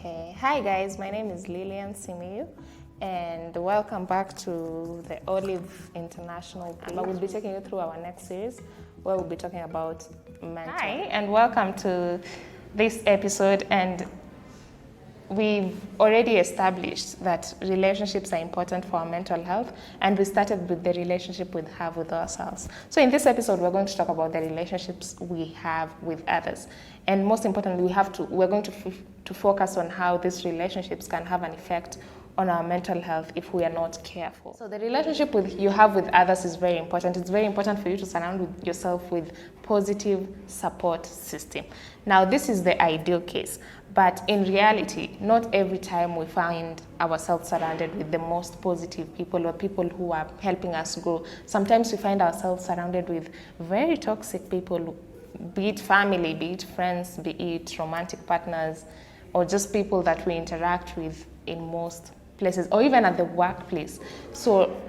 Okay, hi guys, my name is Lillian Simiyu and welcome back to the Olive International Group. I will be taking you through our next series where we'll be talking about mental. Hi, and welcome to this episode. And we've already established that relationships are important for our mental health, and we started with the relationship we have with ourselves. So in this episode, we're going to talk about the relationships we have with others. And most importantly, we're going to focus on how these relationships can have an effect on our mental health if we are not careful. So the relationship you have with others is very important. It's very important for you to surround yourself with positive support system. Now, this is the ideal case, but in reality, not every time we find ourselves surrounded with the most positive people or people who are helping us grow. Sometimes we find ourselves surrounded with very toxic people, be it family, be it friends, be it romantic partners, or just people that we interact with in most places, or even at the workplace. So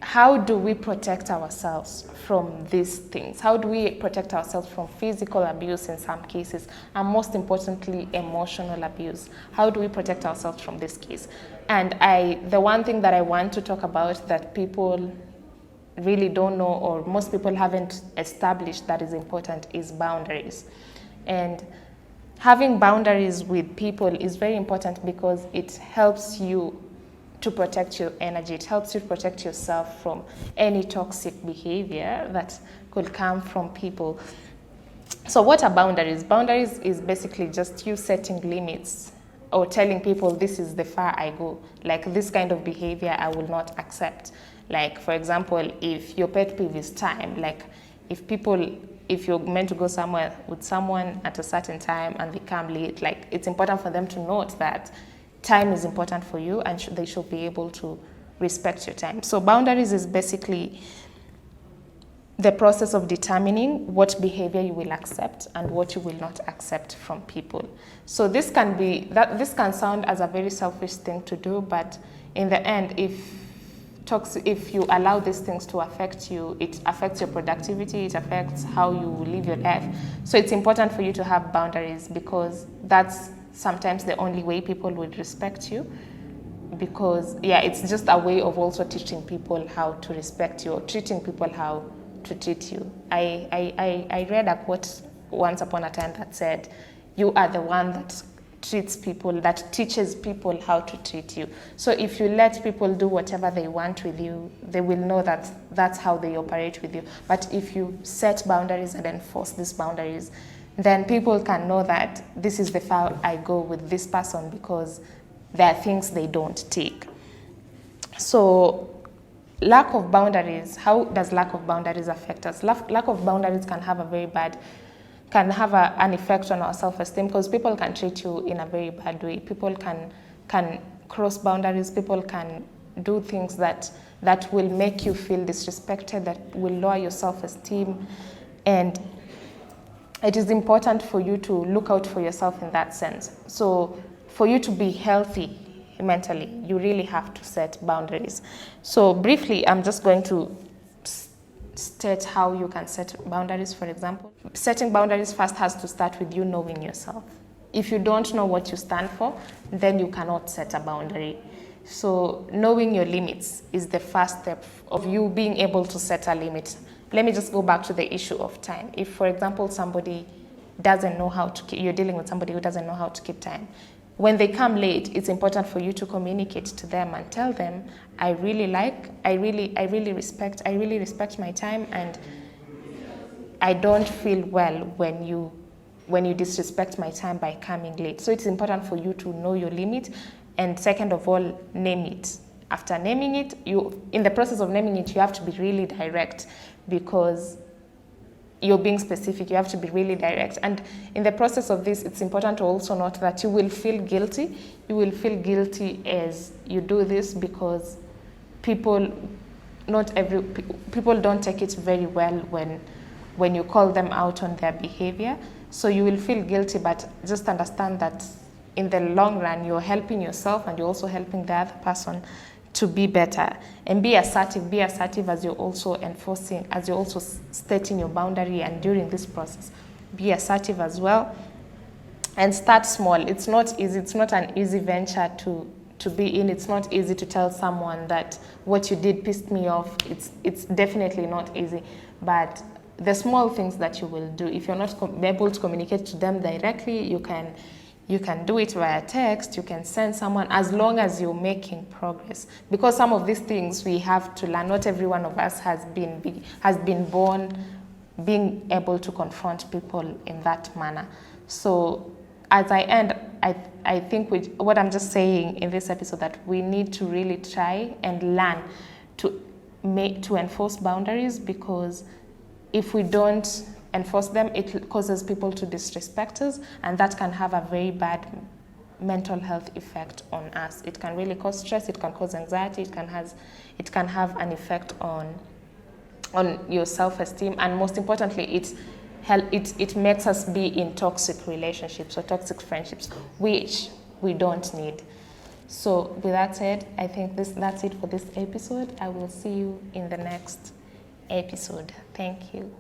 how do we protect ourselves from these things? How do we protect ourselves from physical abuse in some cases, and most importantly, emotional abuse? How do we protect ourselves from this case? And the one thing that I want to talk about that people really don't know, or most people haven't established that is important, is boundaries. And having boundaries with people is very important because it helps you to protect your energy. It helps you protect yourself from any toxic behavior that could come from people. So what are boundaries? Boundaries is basically just you setting limits or telling people this is the far I go. Like this kind of behavior I will not accept. Like for example, if your pet peeve is time, like if you're meant to go somewhere with someone at a certain time and they come late, like it's important for them to note that time is important for you and they should be able to respect your time. So boundaries is basically the process of determining what behavior you will accept and what you will not accept from people. So this can sound as a very selfish thing to do, but in the end, if you allow these things to affect you, it affects your productivity, it affects how you live your life. So it's important for you to have boundaries because that's sometimes the only way people would respect you. Because it's just a way of also teaching people how to respect you or treating people how to treat you. I read a quote once upon a time that said, "You are the one that treats people, that teaches people how to treat you." So if you let people do whatever they want with you, they will know that that's how they operate with you. But if you set boundaries and enforce these boundaries, then people can know that this is the far I go with this person because there are things they don't take. So lack of boundaries, how does lack of boundaries affect us? Lack of boundaries can have an effect on our self-esteem because people can treat you in a very bad way. People can cross boundaries. People can do things that will make you feel disrespected, that will lower your self-esteem. And it is important for you to look out for yourself in that sense. So for you to be healthy mentally, you really have to set boundaries. So briefly, I'm just going to state how you can set boundaries. For example, setting boundaries first has to start with you knowing yourself. If you don't know what you stand for, then you cannot set a boundary. So knowing your limits is the first step of you being able to set a limit. Let me just go back to the issue of time. If, for example, somebody doesn't know how to you're dealing with somebody who doesn't know how to keep time, when they come late, it's important for you to communicate to them and tell them, I really respect my time, and I don't feel well when you disrespect my time by coming late. So it's important for you to know your limit, and second of all, name it. After naming it, in the process of naming it, you have to be really direct because you're being specific. You have to be really direct. And in the process of this, it's important to also note that you will feel guilty. You will feel guilty as you do this because people don't take it very well when you call them out on their behavior. So you will feel guilty, but just understand that in the long run, you're helping yourself and you're also helping the other person to be better. And be assertive as you're also enforcing, as you're also stating your boundary, and during this process, be assertive as well. and start small. It's not easy. It's not an easy venture to be in. It's not easy to tell someone that what you did pissed me off. It's definitely not easy. But the small things that you will do, if you're not able to communicate to them directly, you can do it via text, you can send someone, as long as you're making progress. Because some of these things we have to learn. Not every one of us has been born being able to confront people in that manner. So as I end, I think what I'm just saying in this episode, that we need to really try and learn to enforce boundaries, because if we don't enforce them, it causes people to disrespect us, and that can have a very bad mental health effect on us. It can really cause stress, it can cause anxiety, it can have an effect on your self-esteem, and most importantly, it makes us be in toxic relationships or toxic friendships, which we don't need. So with that said, I think that's it for this episode. I will see you in the next episode. Thank you.